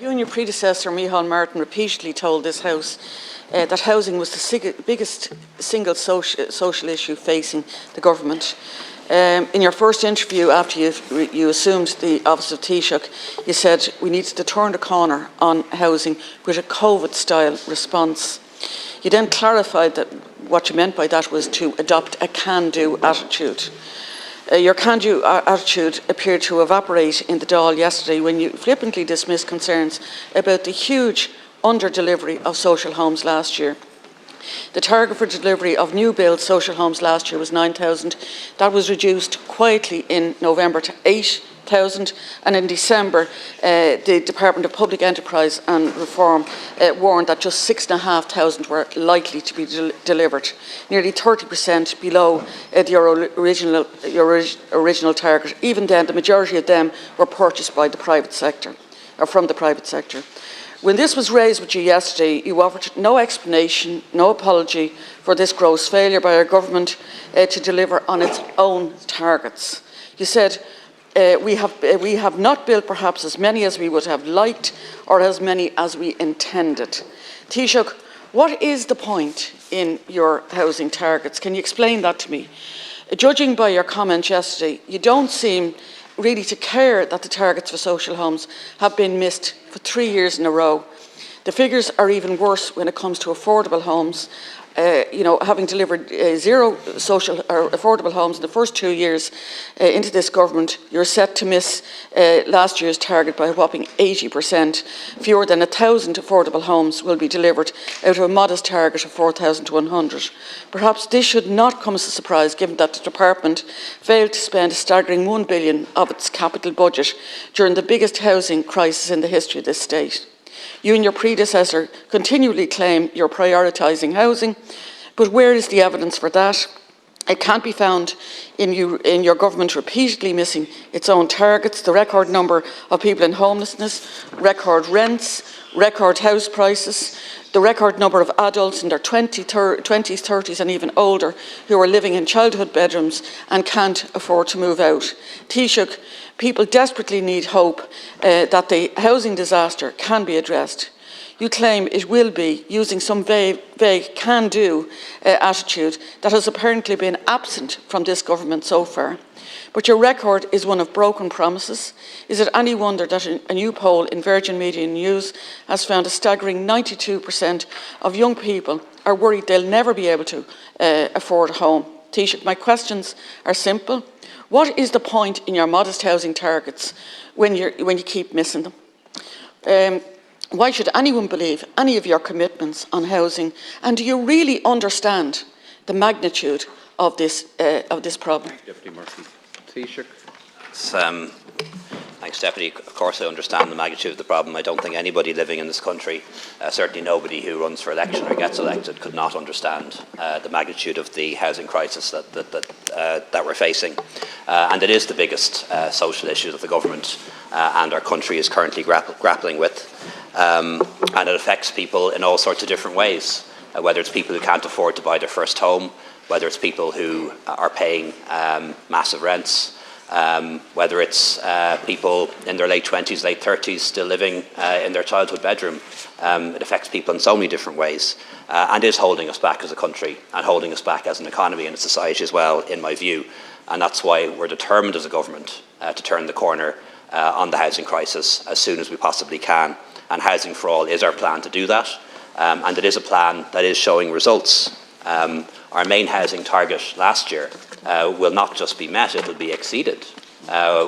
You and your predecessor, Micheál Martin, repeatedly told this House that housing was the biggest single social issue facing the government. In your first interview after you assumed the office of Taoiseach, you said we needed to turn the corner on housing with a COVID-style response. You then clarified that what you meant by that was to adopt a can-do attitude. Your can-do attitude appeared to evaporate in the Dáil yesterday when you flippantly dismissed concerns about the huge under-delivery of social homes last year. The target for delivery of new build social homes last year was 9,000. That was reduced quietly in November to 8,000, and in December the Department of Public Enterprise and Reform warned that just 6,500 were likely to be delivered, nearly 30% below your original target. Even then, the majority of them were purchased by the private sector, or from the private sector. When this was raised with you yesterday, you offered no explanation, no apology for this gross failure by our government to deliver on its own targets. You said, we have not built perhaps as many as we would have liked or as many as we intended. Taoiseach, what is the point in your housing targets? Can you explain that to me? Judging by your comments yesterday, you don't seem really to care that the targets for social homes have been missed for 3 years in a row. The figures are even worse when it comes to affordable homes. Having delivered zero social or affordable homes in the first 2 years into this government, you're set to miss last year's target by a whopping 80%. Fewer than 1,000 affordable homes will be delivered out of a modest target of 4,100. Perhaps this should not come as a surprise, given that the department failed to spend a staggering £1 billion of its capital budget during the biggest housing crisis in the history of this state. You and your predecessor continually claim you're prioritising housing, but where is the evidence for that? It can't be found in your government repeatedly missing its own targets, the record number of people in homelessness, record rents, record house prices, the record number of adults in their 20s, 30s and even older who are living in childhood bedrooms and can't afford to move out. Taoiseach, people desperately need hope that the housing disaster can be addressed. You claim it will be, using some vague can-do attitude that has apparently been absent from this government so far. But your record is one of broken promises. Is it any wonder that a new poll in Virgin Media News has found a staggering 92% of young people are worried they'll never be able to afford a home? Taoiseach, my questions are simple. What is the point in your modest housing targets when you keep missing them? Why should anyone believe any of your commitments on housing? And do you really understand the magnitude of this problem? Deputy Murphy. Taoiseach. Thanks, Deputy. Of course I understand the magnitude of the problem. I don't think anybody living in this country, certainly nobody who runs for election or gets elected, could not understand the magnitude of the housing crisis that we're facing. And it is the biggest social issue that the government and our country is currently grappling with. And it affects people in all sorts of different ways, whether it's people who can't afford to buy their first home, whether it's people who are paying massive rents, whether it's people in their late 20s, late 30s still living in their childhood bedroom. It affects people in so many different ways and is holding us back as a country and holding us back as an economy and a society as well, in my view. And that's why we're determined as a government to turn the corner on the housing crisis as soon as we possibly can. And Housing for All is our plan to do that. And it is a plan that is showing results. Our main housing target last year will not just be met, it will be exceeded.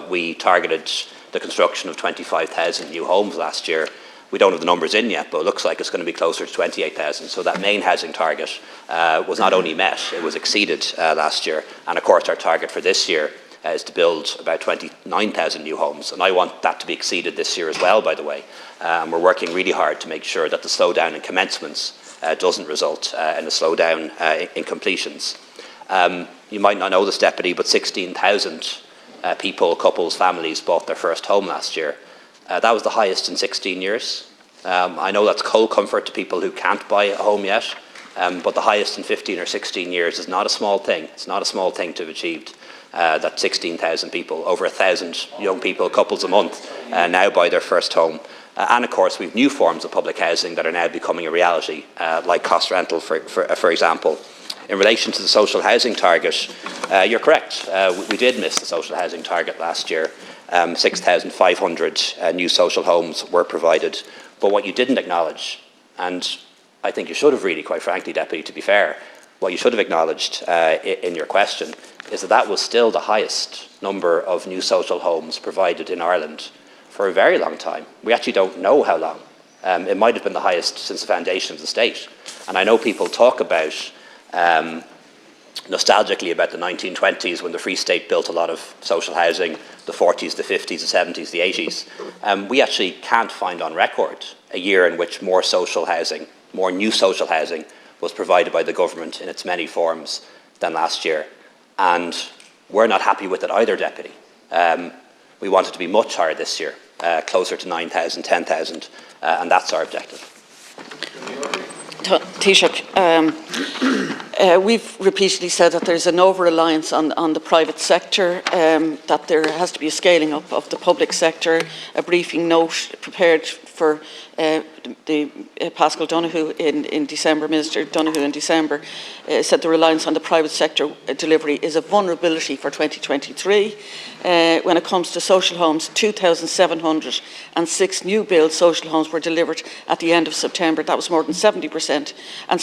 We targeted the construction of 25,000 new homes last year. We don't have the numbers in yet, but it looks like it's going to be closer to 28,000. So that main housing target was not only met, it was exceeded last year. And of course our target for this year is to build about 29,000 new homes. And I want that to be exceeded this year as well, by the way. We're working really hard to make sure that the slowdown in commencements doesn't result in a slowdown in completions. You might not know this, Deputy, but 16,000 people, couples, families bought their first home last year. That was the highest in 16 years. I know that's cold comfort to people who can't buy a home yet, but the highest in 15 or 16 years is not a small thing. It's not a small thing to have achieved. that 16,000 people, over 1,000 young people, couples a month, now buy their first home. And of course, we have new forms of public housing that are now becoming a reality, like cost rental, for example. In relation to the social housing target, you're correct. We did miss the social housing target last year. 6,500 new social homes were provided. But what you didn't acknowledge, and I think you should have really, quite frankly, Deputy, to be fair, what you should have acknowledged in your question is that that was still the highest number of new social homes provided in Ireland for a very long time. We actually don't know how long. It might have been the highest since the foundation of the state. And I know people talk about, nostalgically, about the 1920s when the Free State built a lot of social housing, the 40s, the 50s, the 70s, the 80s. We actually can't find on record a year in which more social housing, more new social housing, was provided by the government in its many forms than last year. And we're not happy with it either, Deputy. We want it to be much higher this year, closer to 9,000, 10,000, and that's our objective. Taoiseach, we've repeatedly said that there's an over-reliance on the private sector, that there has to be a scaling up of the public sector. A briefing note prepared for Paschal Donoghue in December, Minister Donoghue in December, said the reliance on the private sector delivery is a vulnerability for 2023. When it comes to social homes, 2,706 new build social homes were delivered at the end of September. That was more than 70%, and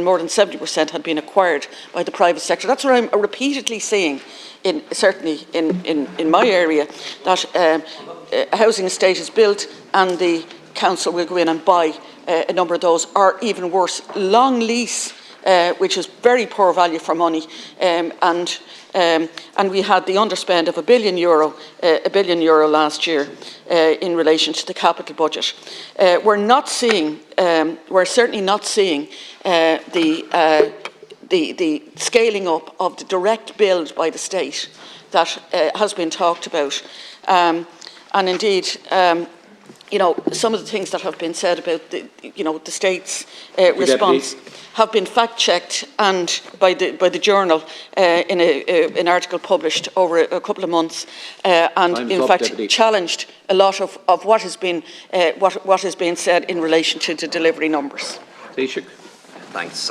more than 70% had been acquired by the private sector. That's what I'm repeatedly saying, certainly in my area, that a housing estate is built and the council will go in and buy a number of those, or even worse, long lease, which is very poor value for money, and we had the underspend of €1 billion last year in relation to the capital budget. We're not seeing, we're certainly not seeing the scaling up of the direct build by the state that has been talked about, and indeed. You know, some of the things that have been said about the state's response have been fact-checked and by the Journal in an article published over a couple of months, and in fact challenged a lot of what has been said in relation to the delivery numbers. Taoiseach. Thanks,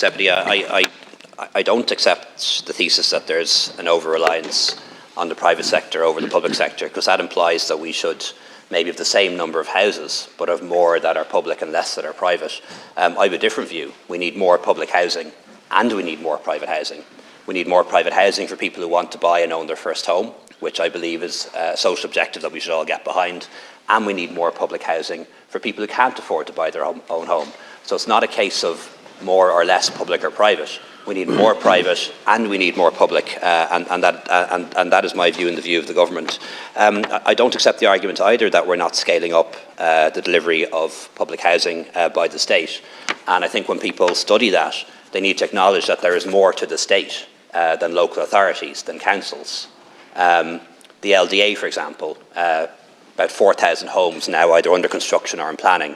Deputy. I don't accept the thesis that there's an over-reliance on the private sector over the public sector, because that implies that we should maybe have the same number of houses, but have more that are public and less that are private. I have a different view. We need more public housing and we need more private housing. We need more private housing for people who want to buy and own their first home, which I believe is a social objective that we should all get behind. And we need more public housing for people who can't afford to buy their own home. So it's not a case of more or less public or private. We need more private and we need more public, and that is my view and the view of the government. I don't accept the argument either that we're not scaling up the delivery of public housing by the state. And I think when people study that, they need to acknowledge that there is more to the state than local authorities, than councils. The LDA, for example, about 4,000 homes now either under construction or in planning,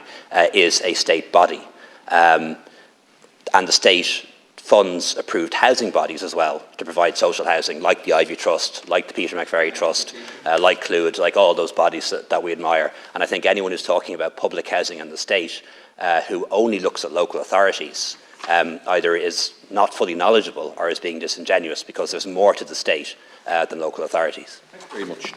is a state body. And the state funds approved housing bodies as well to provide social housing, like the Ivy Trust, like the Peter McVerry Trust, like Clúid, like all those bodies that we admire. And I think anyone who's talking about public housing in the state who only looks at local authorities either is not fully knowledgeable or is being disingenuous, because there's more to the state than local authorities. Thanks very much.